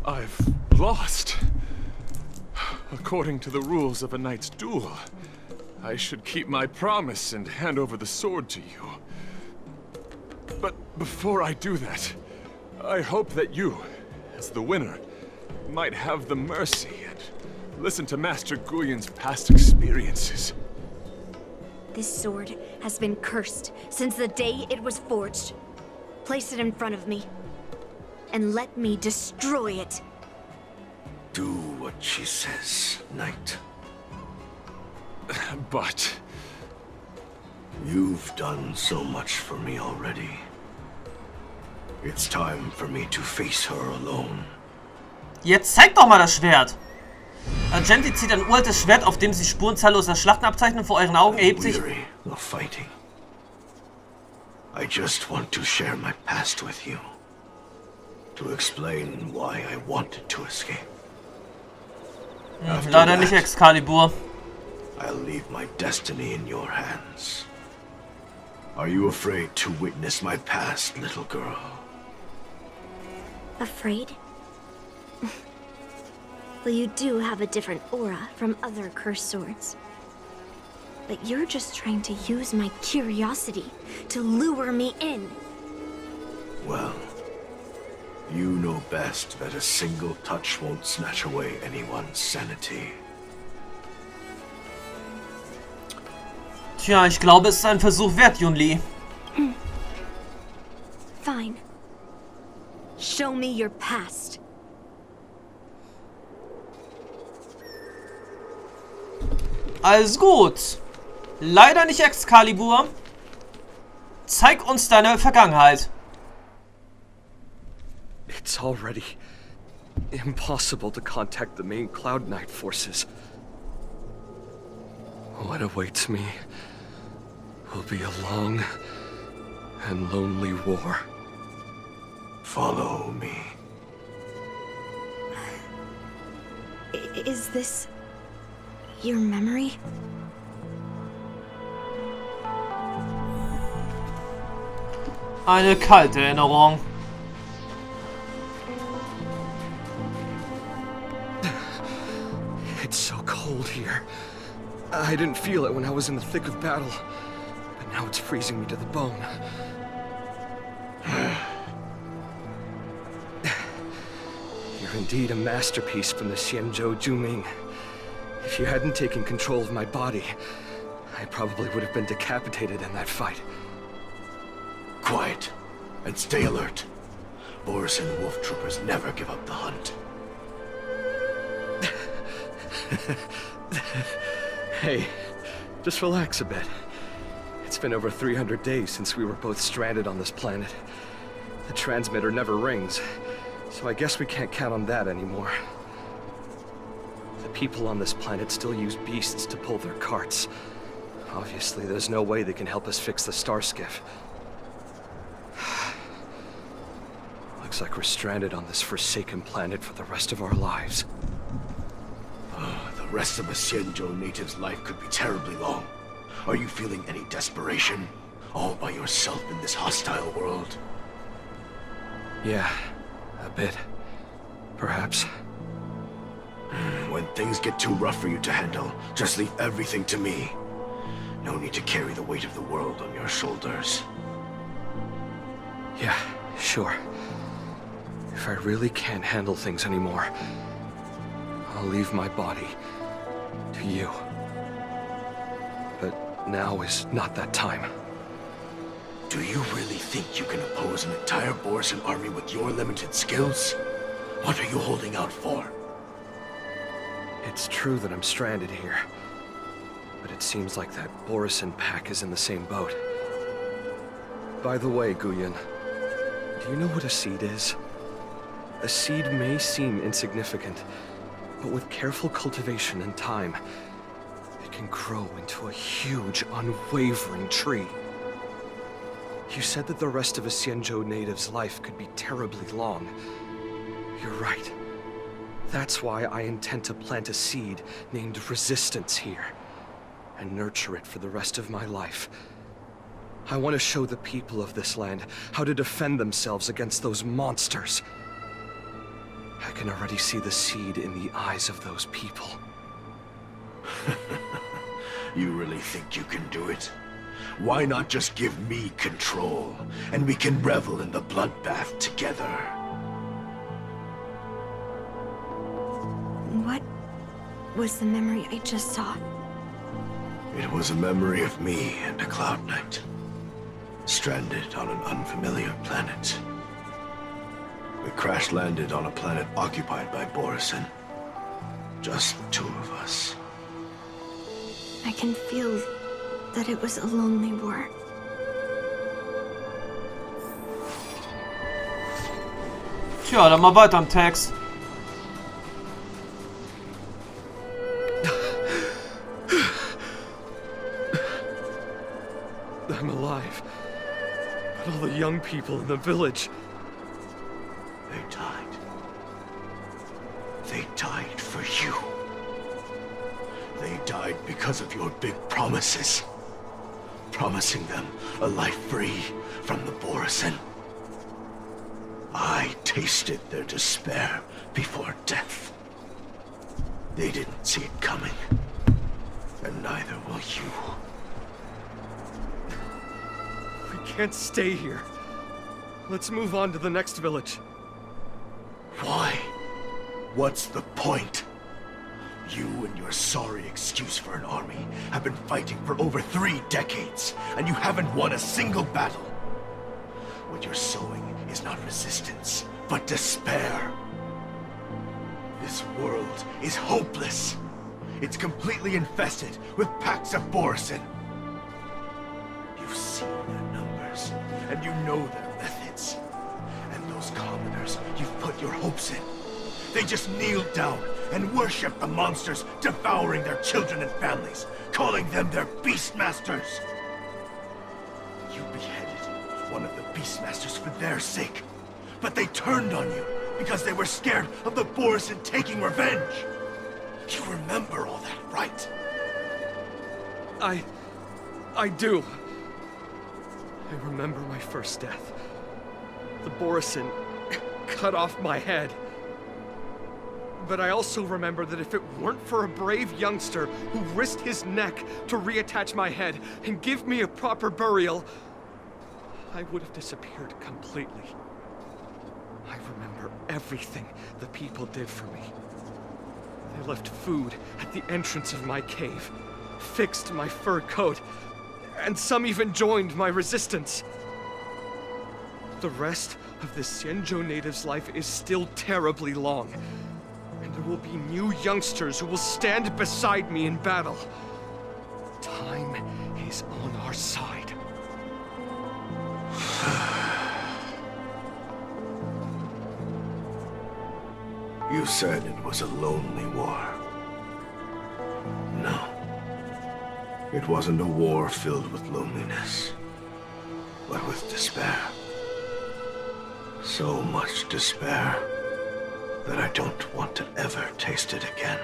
I've lost. According to the rules of a knight's duel, I should keep my promise and hand over the sword to you. But before I do that, I hope that you, as the winner, might have the mercy and listen to Master Guyun's past experiences. This sword has been cursed since the day it was forged. Place it in front of me, and let me destroy it. Do what she says, knight. But... You've done so much for me already. It's time for me to face her alone. Jetzt zeig doch mal das Schwert! Argenti zieht ein uraltes Schwert, auf dem sich Spuren zahlloser Schlachten abzeichnen. Vor euren Augen erhebt sich... of fighting. I just want to share my past with you. To explain why I wanted to escape. Leider nicht Excalibur. I'll leave my destiny in your hands. Are you afraid to witness my past, little girl? Afraid? Well, you do have a different aura from other cursed swords. But you're just trying to use my curiosity to lure me in. Well, you know best that a single touch won't snatch away anyone's sanity. Tja, ich glaube, es ist ein Versuch wert, Yunli. Fine. Show me your past. Alles gut. Leider nicht Excalibur. Zeig uns deine Vergangenheit. It's already impossible to contact the main Cloud Knight forces. What awaits me will be a long and lonely war. Follow me. Is this your memory? Eine kalte Erinnerung. It's so cold here. I didn't feel it when I was in the thick of battle, but now it's freezing me to the bone. You're indeed a masterpiece from the Xianzhou Juming. If you hadn't taken control of my body, I probably would have been decapitated in that fight. Quiet, and stay alert. Boris and Wolf Troopers never give up the hunt. Hey, just relax a bit. It's been over 300 days since we were both stranded on this planet. The transmitter never rings, so I guess we can't count on that anymore. The people on this planet still use beasts to pull their carts. Obviously, there's no way they can help us fix the star skiff. Looks like we're stranded on this forsaken planet for the rest of our lives. The rest of a Xianzhou native's life could be terribly long. Are you feeling any desperation? All by yourself in this hostile world? Yeah, a bit. Perhaps. When things get too rough for you to handle, just leave everything to me. No need to carry the weight of the world on your shoulders. Yeah, sure. If I really can't handle things anymore, I'll leave my body to you. But now is not that time. Do you really think you can oppose an entire Borisan army with your limited skills? What are you holding out for? It's true that I'm stranded here, but it seems like that Borisan pack is in the same boat. By the way, Guyun, do you know what a seed is? A seed may seem insignificant, but with careful cultivation and time, it can grow into a huge, unwavering tree. You said that the rest of a Xianzhou native's life could be terribly long. You're right. That's why I intend to plant a seed named Resistance here, and nurture it for the rest of my life. I want to show the people of this land how to defend themselves against those monsters. I can already see the seed in the eyes of those people. You really think you can do it? Why not just give me control, and we can revel in the bloodbath together? What was the memory I just saw? It was a memory of me and a Cloud Knight, stranded on an unfamiliar planet. We crash-landed on a planet occupied by Borison. Just the two of us. I can feel that it was a lonely war. Tja, dann mal weiter im Text. I'm alive. But all the young people in the village... They died. They died for you. They died because of your big promises. Promising them a life free from the Borison. I tasted their despair before death. They didn't see it coming. And neither will you. We can't stay here. Let's move on to the next village. Why? What's the point? You and your sorry excuse for an army have been fighting for over 3 decades, and you haven't won a single battle. What you're sowing is not resistance, but despair. This world is hopeless. It's completely infested with packs of Borison. You've seen their numbers, and you know their methods. And those commoners you've put your hopes in. They just kneel down and worship the monsters devouring their children and families, calling them their beastmasters. You beheaded one of the beastmasters for their sake, but they turned on you because they were scared of the Borison taking revenge. You remember all that, right? I do. I remember my first death. The Borison cut off my head. But I also remember that if it weren't for a brave youngster who risked his neck to reattach my head and give me a proper burial, I would have disappeared completely. I remember everything the people did for me. They left food at the entrance of my cave, fixed my fur coat, and some even joined my resistance. The rest of the Xianzhou native's life is still terribly long. And there will be new youngsters who will stand beside me in battle. Time is on our side. You said it was a lonely war. No. It wasn't a war filled with loneliness, but with despair. So much despair that I don't want to ever taste it again.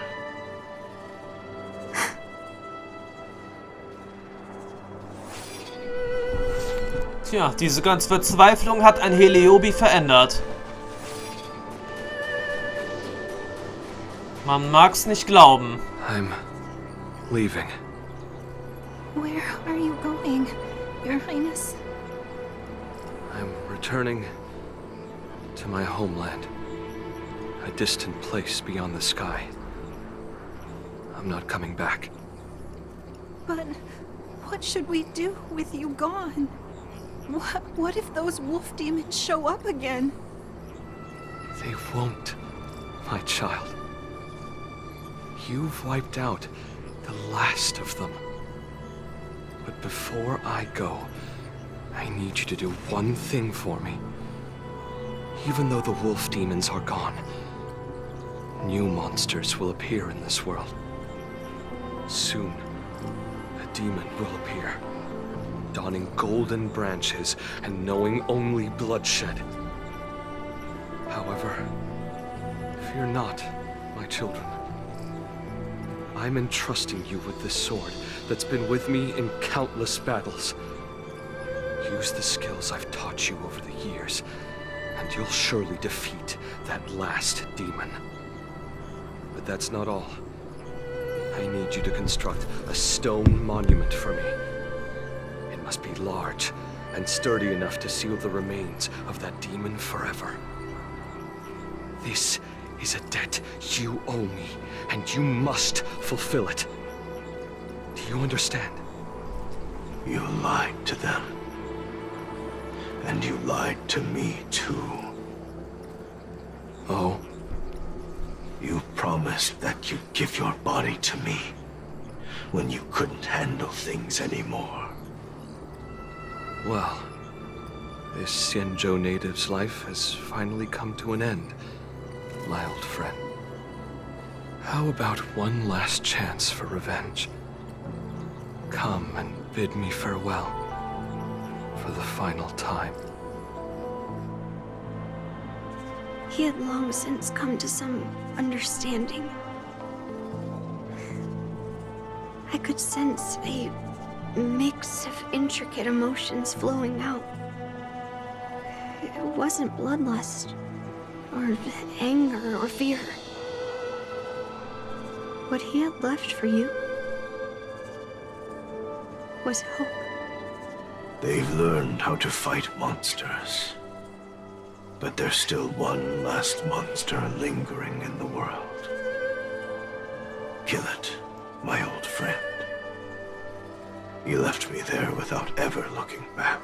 Tja, diese ganze Verzweiflung hat ein Heliobi verändert. Man mag's nicht glauben. I'm leaving. Where are you going, Your Highness? I'm returning to my homeland. A distant place beyond the sky. I'm not coming back. But what should we do with you gone? What if those wolf demons show up again? They won't, my child. You've wiped out the last of them. But before I go, I need you to do one thing for me. Even though the wolf demons are gone, new monsters will appear in this world. Soon, a demon will appear, donning golden branches and knowing only bloodshed. However, fear not, my children. I'm entrusting you with this sword that's been with me in countless battles. use the skills I've taught you over the years, and you'll surely defeat that last demon. But that's not all. I need you to construct a stone monument for me. It must be large and sturdy enough to seal the remains of that demon forever. This is a debt you owe me, and you must fulfill it. Do you understand? You lied to them. And you lied to me, too. Oh? You promised that you'd give your body to me when you couldn't handle things anymore. Well, this Xianzhou native's life has finally come to an end, my old friend. How about one last chance for revenge? Come and bid me farewell for the final time. He had long since come to some understanding. I could sense a mix of intricate emotions flowing out. It wasn't bloodlust, or anger, or fear. What he had left for you was hope. They've learned how to fight monsters. But there's still one last monster lingering in the world. Kill it, my old friend. He left me there without ever looking back.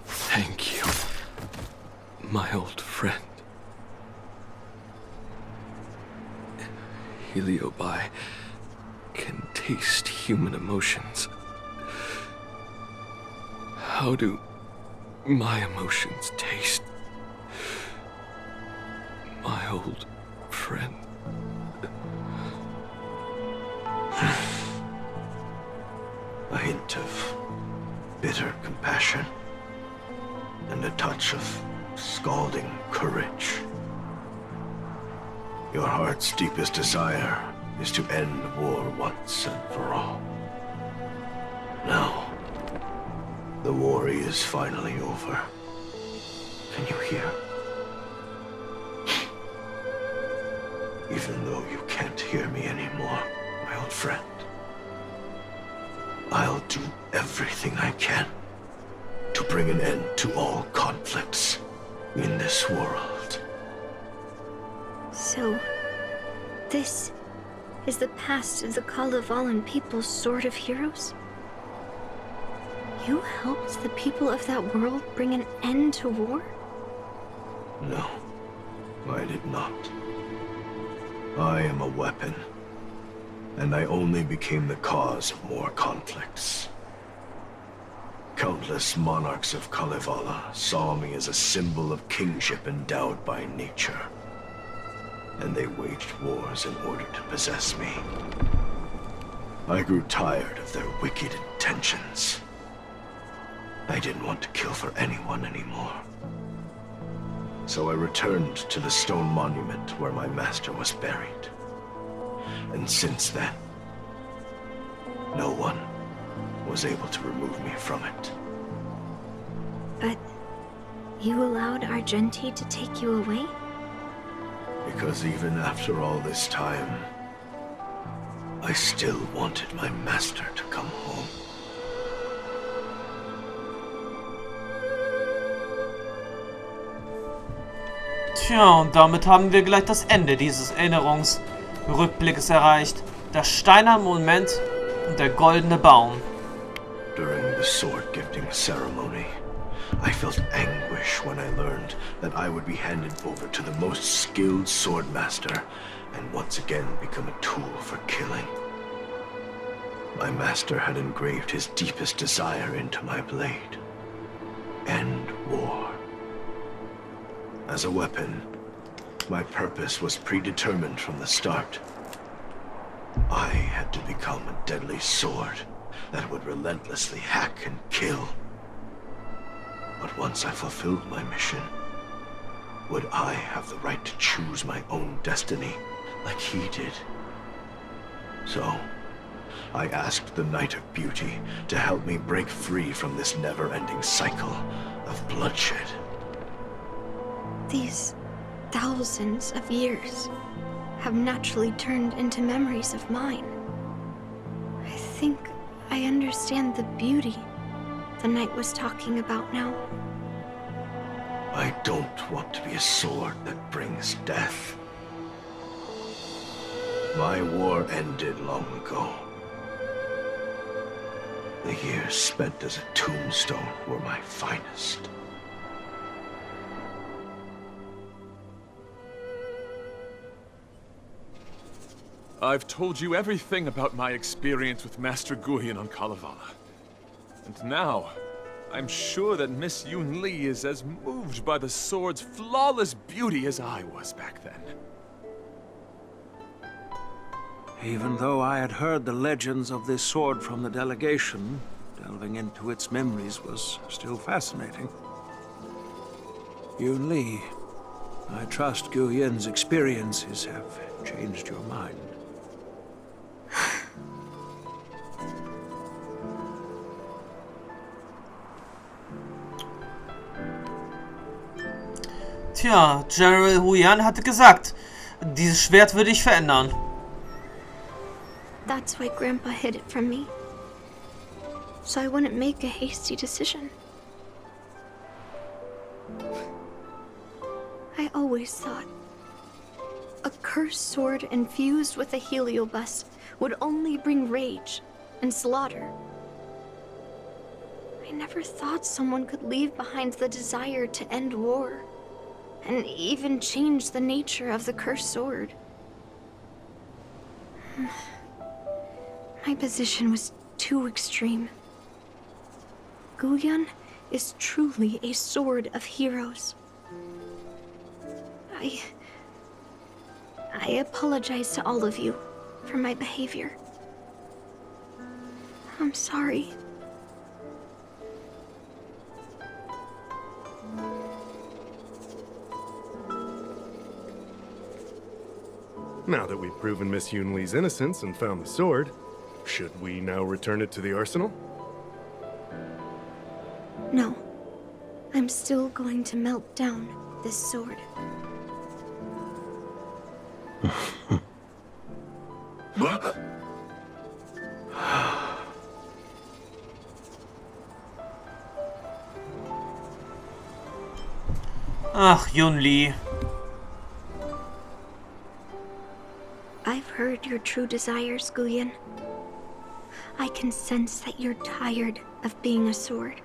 Thank you, my old friend. Heliobi can taste human emotions. How do my emotions taste, my old friend? A hint of bitter compassion and a touch of scalding courage. Your heart's deepest desire is to end war once and for all. Now, the war is finally over. Can you hear? Even though you can't hear me anymore, my old friend, I'll do everything I can to bring an end to all conflicts in this world. So, this is the past of the Kalevalan people's Sword of Heroes? You helped the people of that world bring an end to war? No, I did not. I am a weapon, and I only became the cause of more conflicts. Countless monarchs of Kalevala saw me as a symbol of kingship endowed by nature, and they waged wars in order to possess me. I grew tired of their wicked intentions. I didn't want to kill for anyone anymore. So I returned to the stone monument where my master was buried. And since then, no one was able to remove me from it. But you allowed Argenti to take you away? Because even after all this time, I still wanted my master to come home. Tja, und damit haben wir gleich das Ende dieses Erinnerungsrückblickes erreicht. Der steinerne Moment und der goldene Baum. During the sword-gifting ceremony, I felt anguish when I learned that I would be handed over to the most skilled swordmaster and once again become a tool for killing. My master had engraved his deepest desire into my blade. End war. As a weapon, my purpose was predetermined from the start. I had to become a deadly sword that would relentlessly hack and kill. But once I fulfilled my mission, would I have the right to choose my own destiny like he did? So, I asked the Knight of Beauty to help me break free from this never-ending cycle of bloodshed. These thousands of years have naturally turned into memories of mine. I think I understand the beauty the knight was talking about now. I don't want to be a sword that brings death. My war ended long ago. The years spent as a tombstone were my finest. I've told you everything about my experience with Master Guyun on Kalevala. And now, I'm sure that Miss Yunli is as moved by the sword's flawless beauty as I was back then. Even though I had heard the legends of this sword from the delegation, delving into its memories was still fascinating. Yunli, I trust Guyun's experiences have changed your mind. Tja, General Huyan hatte gesagt, dieses Schwert würde ich verändern. That's why Grandpa hid it from me. So I wouldn't make a hasty decision. I always thought a cursed sword infused with a heliobus would only bring rage and slaughter. I never thought someone could leave behind the desire to end war, and even change the nature of the cursed sword. My position was too extreme. Guyun is truly a sword of heroes. I apologize to all of you for my behavior. I'm sorry. Now that we've proven Miss Yunli's innocence and found the sword, should we now return it to the arsenal? No. I'm still going to melt down this sword. Ach, Yunli. I've heard your true desires, Guyun. I can sense that you're tired of being a sword.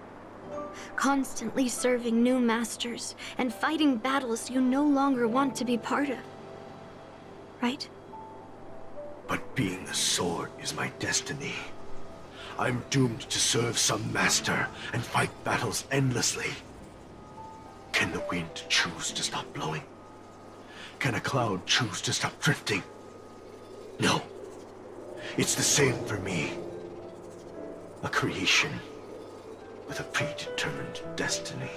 Constantly serving new masters and fighting battles you no longer want to be part of. Right? But being a sword is my destiny. I'm doomed to serve some master and fight battles endlessly. Can the wind choose to stop blowing? Can a cloud choose to stop drifting? No. It's the same for me. A creation with a predetermined destiny.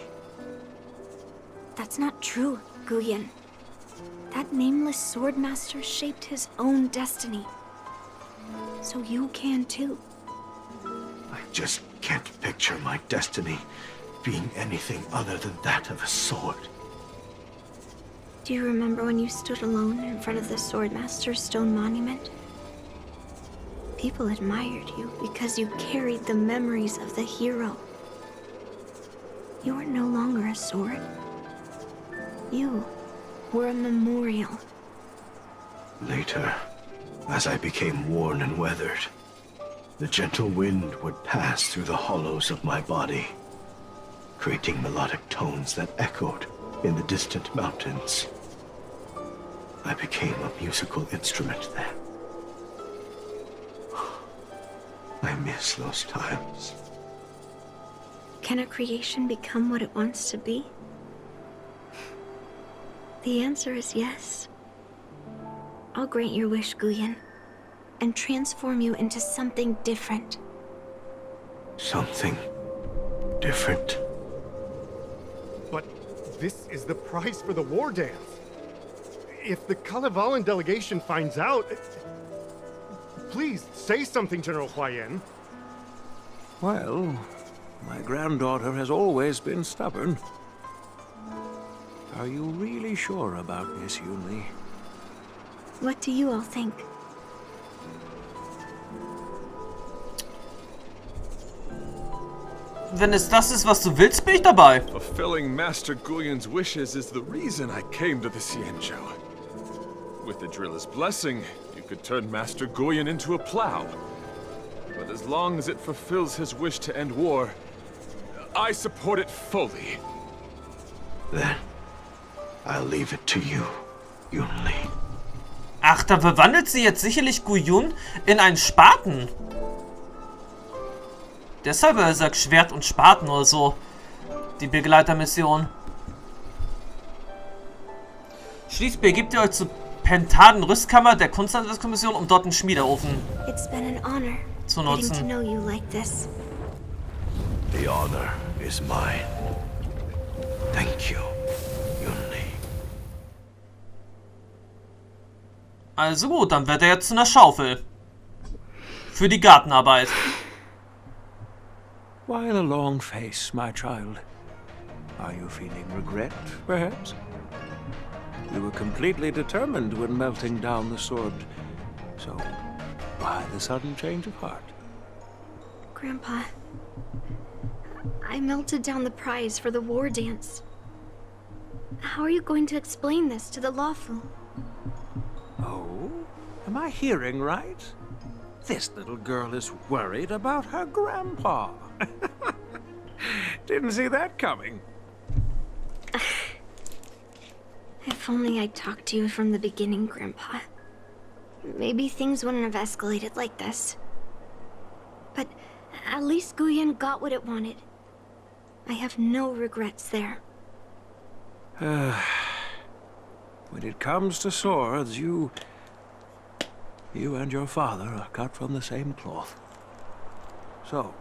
That's not true, Guyun. That nameless swordmaster shaped his own destiny. So you can too. I just can't picture my destiny being anything other than that of a sword. Do you remember when you stood alone in front of the swordmaster's stone monument? People admired you because you carried the memories of the hero. You were no longer a sword. You were a memorial. Later, as I became worn and weathered, the gentle wind would pass through the hollows of my body, creating melodic tones that echoed in the distant mountains. I became a musical instrument then. I miss those times. Can a creation become what it wants to be? The answer is yes. I'll grant your wish, Guyun, and transform you into something different. Something different? This is the price for the war dance. If the Kalevalan delegation finds out... Please, say something, General Huayan. Well, my granddaughter has always been stubborn. Are you really sure about this, Yunli? What do you all think? Wenn es das ist, was du willst, bin ich dabei. Fulfilling Master Guyun's wishes is the reason I came to the Xianzhou. With the driller's blessing, you could turn Master Guyun into a plow. But as long as it fulfills his wish to end war, I support it fully. Then, I'll leave it to you, Yunli. Ach, da verwandelt sie jetzt sicherlich Guyun in einen Spaten. Deshalb sagt Schwert und Spaten oder so. Die Begleitermission. Schließlich begebt ihr euch zur Pentaden-Rüstkammer der Kunsthandelskommission, um dort einen Schmiedeofen zu nutzen. Getting to know you like this. The honor is mine. Thank you, Yunli. Also gut, dann wird er jetzt zu einer Schaufel. Für die Gartenarbeit. Why the long face, my child? Are you feeling regret, perhaps? You were completely determined when melting down the sword. So, why the sudden change of heart? Grandpa, I melted down the prize for the war dance. How are you going to explain this to the lawful? Oh? Am I hearing right? This little girl is worried about her grandpa. Didn't see that coming. If only I'd talked to you from the beginning, Grandpa. Maybe things wouldn't have escalated like this. But at least Guyun got what it wanted. I have no regrets there. When it comes to swords, you and your father are cut from the same cloth. So,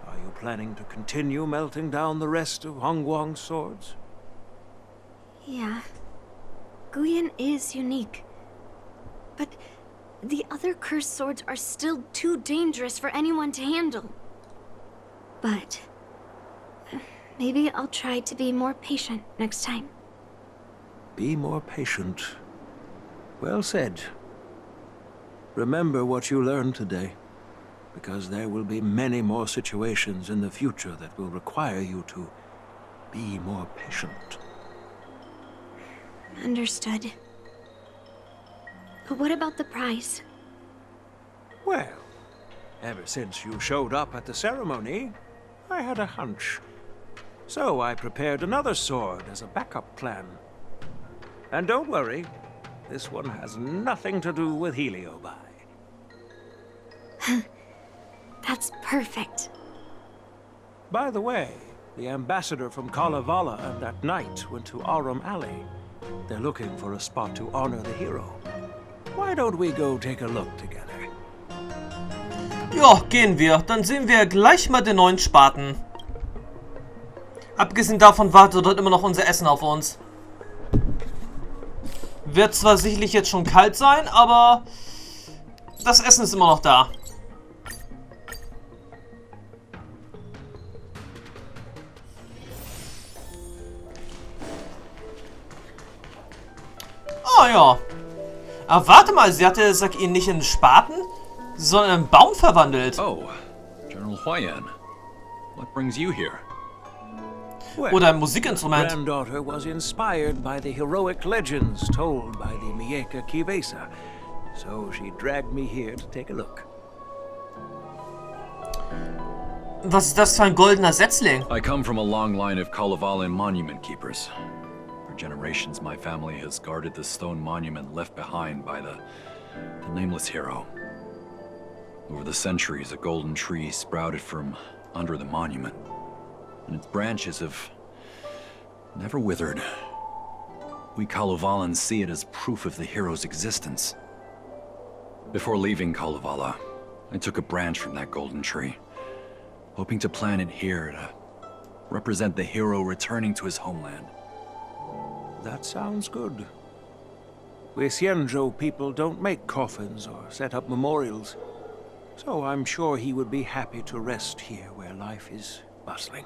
are you planning to continue melting down the rest of Hongguang's swords? Yeah. Guyun is unique. But the other cursed swords are still too dangerous for anyone to handle. But maybe I'll try to be more patient next time. Be more patient. Well said. Remember what you learned today, because there will be many more situations in the future that will require you to be more patient. Understood. But what about the prize? Well, ever since you showed up at the ceremony, I had a hunch. So I prepared another sword as a backup plan. And don't worry, this one has nothing to do with Heliobi. That's perfect. By the way, the ambassador from Kalevala and that knight went to Arum Alley. They're looking for a spot to honor the hero. Why don't we go take a look together? Ja, gehen wir. Dann sehen wir gleich mal den neuen Spaten. Abgesehen davon wartet dort immer noch unser Essen auf uns. Wird zwar sicherlich jetzt schon kalt sein, aber das Essen ist immer noch da. Oh ja. Aber warte mal, sie hatte, sag ihn, nicht in einen Spaten, sondern in einen Baum verwandelt. Oh, General Huayan. What brings you here? Oder ein Musikinstrument. My granddaughter was inspired by the heroic legends told by the Mieka Kivesa, so she dragged me here to take a look. Was ist das für ein goldener Setzling? I come from a long line of Kalevalan monument keepers. For generations, my family has guarded the stone monument left behind by the nameless hero. Over the centuries, a golden tree sprouted from under the monument, and its branches have never withered. We Kalevalans see it as proof of the hero's existence. Before leaving Kalevala, I took a branch from that golden tree, hoping to plant it here to represent the hero returning to his homeland. that sounds good. We Xianzhou people don't make coffins or set up memorials, so I'm sure he would be happy to rest here where life is bustling.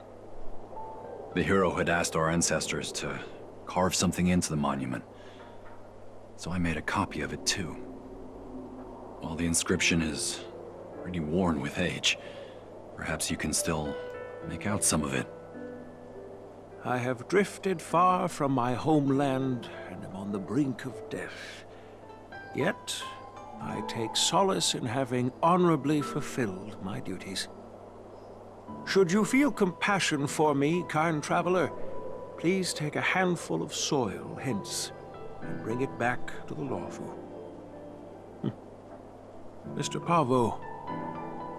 The hero had asked our ancestors to carve something into the monument, so I made a copy of it too. While the inscription is pretty worn with age, perhaps you can still make out some of it. I have drifted far from my homeland and am on the brink of death. Yet, I take solace in having honorably fulfilled my duties. Should you feel compassion for me, kind traveler, please take a handful of soil hence and bring it back to the lawful. Mr. Pavo,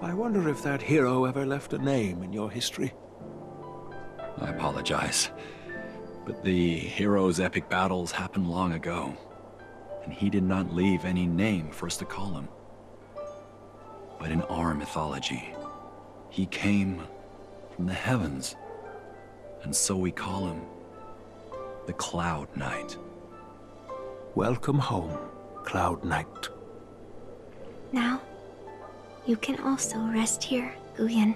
I wonder if that hero ever left a name in your history. I apologize, but the hero's epic battles happened long ago, and he did not leave any name for us to call him. But in our mythology, he came from the heavens, and so we call him the Cloud Knight. Welcome home, Cloud Knight. Now, you can also rest here, Guyun.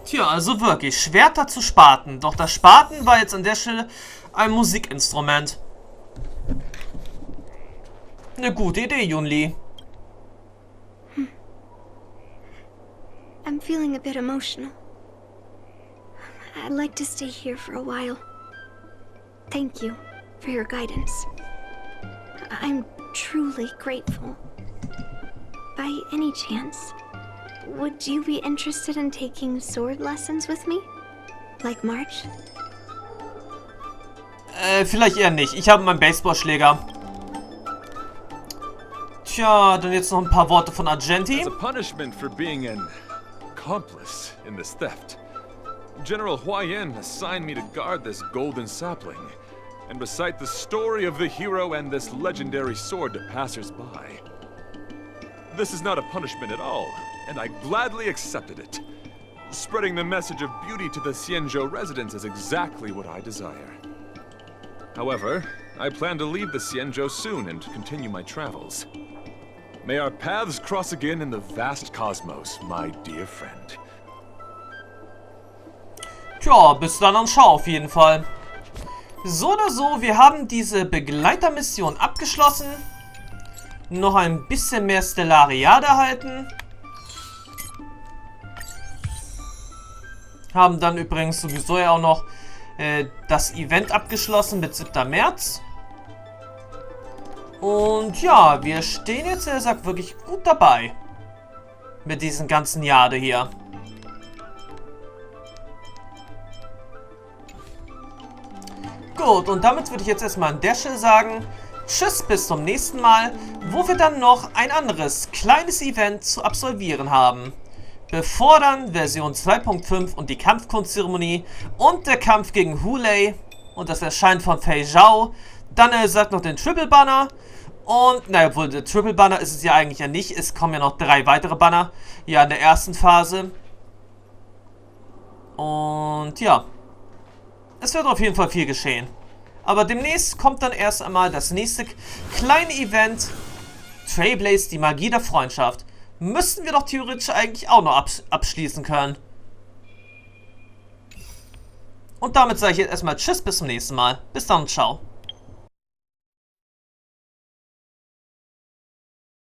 Tja, also wirklich, Schwerter zu Spaten. Doch das Spaten war jetzt an der Stelle ein Musikinstrument. Eine gute Idee, Yunli. I'm feeling a bit emotional. I'd like to stay here for a while. Thank you for your guidance. I'm truly grateful. By any chance, would you be interested in taking sword lessons with me? Like March? Vielleicht eher nicht. Ich habe meinen Baseballschläger. Tja, dann jetzt noch ein paar Worte von Argenti. As a punishment for being an accomplice in this theft, General Huayan assigned me to guard this golden sapling and recite the story of the hero and this legendary sword to passers-by. This is not a punishment at all, and I gladly accepted it. Spreading the message of beauty to the Xianzhou residents is exactly what I desire. However, I plan to leave the Xianzhou soon and continue my travels. May our paths cross again in the vast cosmos, my dear friend. Tja, bis dann und schau auf jeden Fall. So oder so, wir haben diese Begleitermission abgeschlossen. Noch ein bisschen mehr Stellariade erhalten. Haben dann übrigens sowieso ja auch noch das Event abgeschlossen mit 7. März. Und ja, wir stehen jetzt, er sagt, wirklich gut dabei. Mit diesen ganzen Jade hier. Gut, und damit würde ich jetzt erstmal an der Stelle sagen, tschüss, bis zum nächsten Mal, wo wir dann noch ein anderes kleines Event zu absolvieren haben. Bevor dann Version 2.5 und die Kampfkunstzeremonie und der Kampf gegen Yunli und das Erscheinen von Fei Zhao, dann sagt noch den Triple Banner und, naja, obwohl der Triple Banner ist es ja eigentlich ja nicht, es kommen ja noch 3 weitere Banner, ja, in der ersten Phase. Und ja, es wird auf jeden Fall viel geschehen. Aber demnächst kommt dann erst einmal das nächste kleine Event, Trailblaze, die Magie der Freundschaft. Müssten wir doch theoretisch eigentlich auch noch abschließen können. Und damit sage ich jetzt erstmal tschüss, bis zum nächsten Mal. Bis dann und ciao.